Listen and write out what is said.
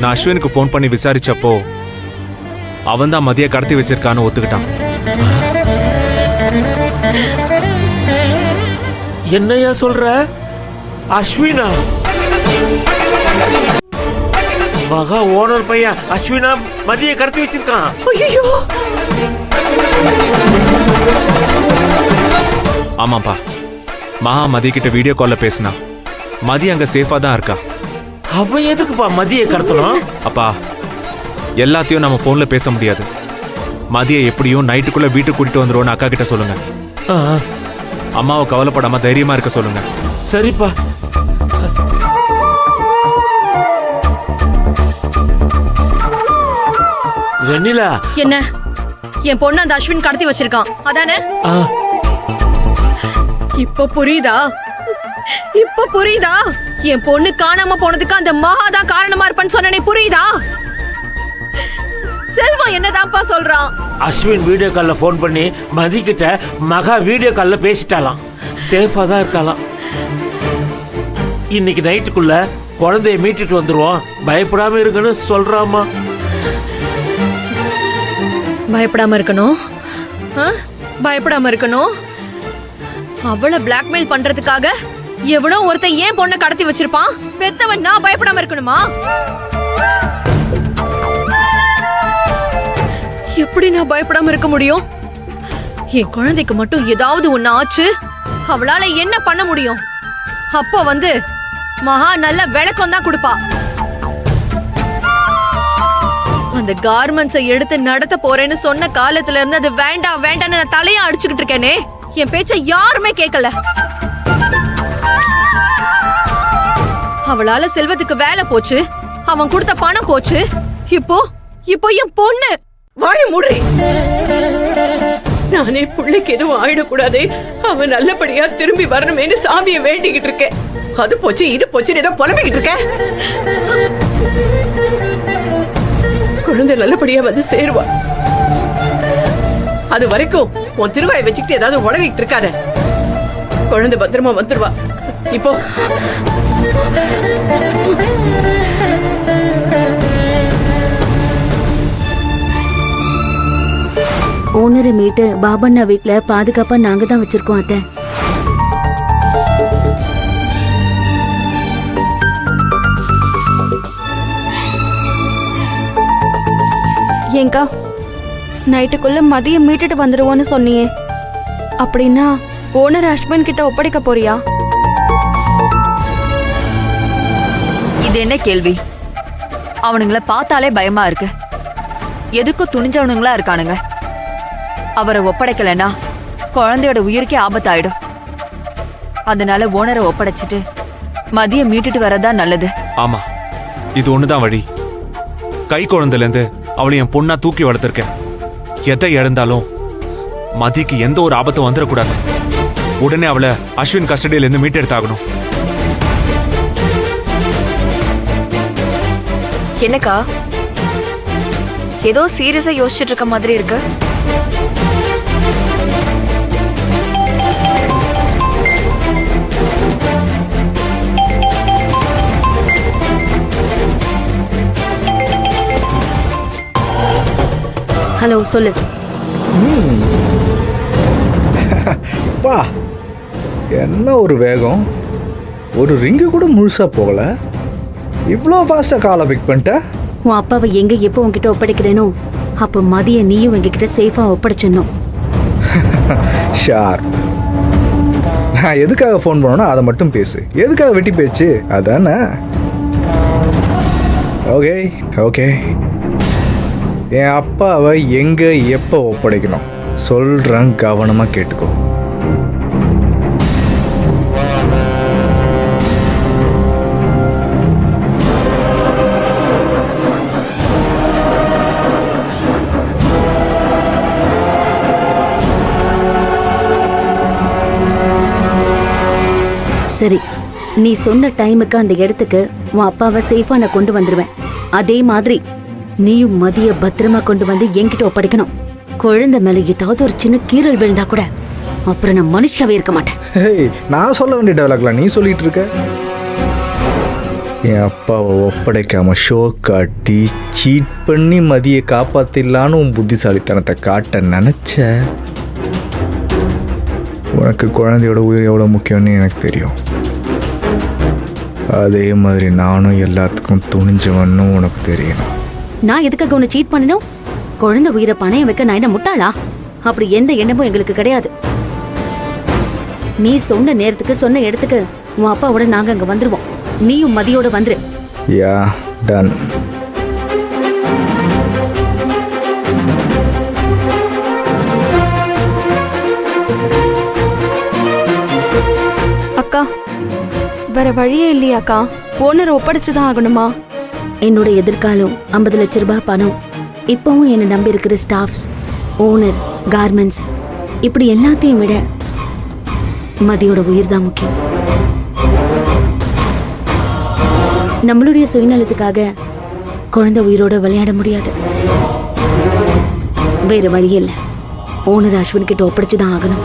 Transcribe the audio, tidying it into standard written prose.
நான் அஸ்வினுக்கு ஃபோன் பண்ணி விசாரிச்சப்போ அவன் தான் மதிய கடத்தி வச்சிருக்கான்னு ஒத்துக்கிட்டான். என்னையா சொல்ற? அஸ்வினா மகா ஓனர் பையன் அஸ்வினா மதிய கடத்தி வச்சிருக்கான். ஐயோ! ஆமாப்பா, மகா மதிய கிட்ட வீடியோ கால்ல பேசினா. மதிய அங்க சேஃபா தான் இருக்கா. அவன் எதுக்குப்பா மதிய கடத்தணும்? அப்பா, எல்லாத்தையும் நம்ம போன்ல பேச முடியாது. மதிய எப்படியும் நைட்டுக்குள்ள வீட்டுக்கு கூட்டிட்டு வந்துருவோன்னு அக்கா கிட்ட சொல்லுங்க. அம்மாவை கவலைப்படாம தைரியமா இருக்க சொல்லுங்க. சரிப்பா. வெண்ணிலா, என்ன? என் பொண்ணு அந்த அஸ்வின் கடத்தி வச்சிருக்கான் அதானே? இப்ப புரியுதா? இப்ப புரியுதா? என் பொண்ணு காணாம போனதுக்கு அந்த மகா தான் காரணமா இருப்பான்னு சொன்னனே, புரியுதா? செல்வம் என்னதான்ப்பா சொல்றான்? அஸ்வின் வீடியோ கால்ல போன் பண்ணி மதி கிட்ட மகா வீடியோ கால்ல பேசிட்டாலாம். சேஃபா தான் இருக்கலாம். இன்னைக்கு நைட்டுக்குள்ள குழந்தைய மீட்டுட்டு வந்துருவோம், பயப்படாம இருக்குன்னு சொல்றாமா. பயப்படாம இருக்கணும், பயப்படாம இருக்கணும். அவளை பிளாக்மெயில் பண்றதுக்காக எவனோ ஒருத்தன் ஏன் பொண்ணை கடத்தி வச்சிருப்பான். பெத்தவன் நான் பயப்படாம இருக்கணுமா? எப்படி நான் பயப்படாம இருக்க முடியும்? என் குழந்தைக்கு மட்டும் ஏதாவது ஒண்ணு ஆச்சு, அவளால என்ன பண்ண முடியும்? அப்போ வந்து மகா நல்ல விளக்கம் தான் கொடுப்பா. அந்த கார்மெண்ட்ஸை எடுத்து நடத்த போறேன்னு சொன்ன காலத்துல இருந்து அது வேண்டாம் வேண்டான்னு நான் தலையா அடிச்சுக்கிட்டு இருக்கேனே, என் பேச்ச யாருமே கேட்கல. அவளால செல்வத்துக்கு வேலை போச்சு, அவன் கொடுத்த பணம் போச்சு. இப்போ இப்போ என் பொண்ணு. வாய மூடு. நானே புள்ளைக்கு எதுவும் ஆயிடக்கூடாது, அவன் நல்லபடியா திரும்பி வரணுமேனு சாமியை வேண்டிக்கிட்டு இருக்கேன். அது போச்சு இது போச்சுன்னு ஏதோ புலம்பிக்கிட்டு இருக்கேன். குழந்தை நல்லபடியா வந்து சேருவா. அது வரைக்கும் உன் திருவாயை வச்சுக்கிட்டு ஏதாவது உடகிட்டு இருக்காரு. குழந்தை பத்திரமா வந்துருவா. இப்போ ஓனரை மீட்டு பாபண்ணா வீட்டுல பாதுகாப்பா நாங்க தான் வச்சிருக்கோம் அத்தை. ஏங்கா, நைட்டுக்குள்ள மதியம் மீட்டுட்டு வந்துருவோன்னு சொன்னியே, அப்படின்னா ஓனர் அஸ்வின் கிட்ட ஒப்படைக்க போறியா? இது என்ன கேள்வி? அவனுங்களை பார்த்தாலே பயமா இருக்கு. எதுக்கும் துணிஞ்சவனுங்களா இருக்கானுங்க. அவரை ஒப்படைக்கலன்னா குழந்தையோட உயிருக்கே ஆபத்தாயிடும். அதனால ஓனரை ஒப்படைச்சிட்டு மதியம் மீட்டுட்டு வரதா நல்லது. ஆமா, இது ஒண்ணுதான் வழி. கை குழந்தைல இருந்து அவளை என் பொண்ணா தூக்கி வளர்த்திருக்கேன். எதை இழந்தாலும் மதிக்கு எந்த ஒரு ஆபத்தும் வந்துடக்கூடாது. உடனே அவளை அஸ்வின் கஸ்டடியில இருந்து மீட்டெடுத்தாகணும். என்னக்கா, ஏதோ சீரியஸா யோசிச்சுட்டு இருக்க மாதிரி இருக்கு. ஹலோ, சொல்லு. பா, என்ன ஒரு வேகம்! ஒரு ரிங்கு கூட முழுசா போகல, இவ்வளோ ஃபாஸ்டா காலை பிக் பண்ணிட்ட. உன் அப்பாவை எங்க எப்போ உன்கிட்ட ஒப்படைக்கிறேனோ அப்ப மதிய நீயும் எங்ககிட்ட சேஃபா ஒப்படைச்சிடணும். ஷார், நான் எதுக்காக ஃபோன் பண்ணோன்னா அதை மட்டும் பேசு. எதுக்காக வெட்டி பேச்சு அதானே? ஓகே ஓகே, என் அப்பாவை எங்க எப்போ ஒப்படைக்கணும் சொல்றேன், கவனமா கேட்டுக்கோ. சரி, நீ சொன்ன டைமுக்கு அந்த இடத்துக்கு உன் அப்பாவை சேஃபா நான் கொண்டு வந்துருவேன். அதே மாதிரி நீயும் மதிய பத்திரமா கொண்டு வந்து என்கிட்ட ஒப்படைக்கணும். குழந்தை மேல ஏதாவது ஒரு சின்ன கீறல் விழுந்தா கூட அப்புறம் நான் மனுஷாவே இருக்க மாட்டேன். நான் சொல்ல வேண்டிய டயலாக்லாம் நீ சொல்லிட்டு இருக்க. என் அப்பாவை ஒப்படைக்காம ஷோ காட்டி சீட் பண்ணி மதியை காப்பாத்திடலான்னு உன் புத்திசாலித்தனத்தை காட்ட நினச்ச. உனக்கு குழந்தையோட உயிர் எவ்வளோ முக்கியம்னு எனக்கு தெரியும். அதே மாதிரி நானும் எல்லாத்துக்கும் துணிஞ்சவன்னு உனக்கு தெரியணும். நான் எதுக்காக உன்னை சீட் பண்ணணும்? குழந்தை உயிரை பணையம் வைக்க நான் என்ன முட்டாளா? அப்படி எந்த எண்ணமும் எங்களுக்கு கிடையாது. நீ சொன்ன நேரத்துக்கு சொன்ன இடத்துக்கு உன் அப்பாவோட நாங்க அங்க வந்துருவோம். நீயும் மதியோட வந்துரு. யா டன். அக்கா வேற வழியே இல்லையாக்கா? ஓனர் ஒப்படைச்சுதான் ஆகணுமா? என்னோட எதிர்காலம் 50 லட்சம் ரூபாய் பணம், இப்பவும் என்னை நம்பி இருக்கிற ஸ்டாஃப்ஸ், ஓனர், கார்மெண்ட்ஸ், இப்படி எல்லாத்தையும் விட மதியோட உயிர் தான் முக்கியம். நம்மளுடைய சுயநலத்துக்காக குழந்தை உயிரோட விளையாட முடியாது. வேற வழி இல்லை. ஓனர் அஸ்வின் கிட்ட ஒப்படைச்சுதான் ஆகணும்.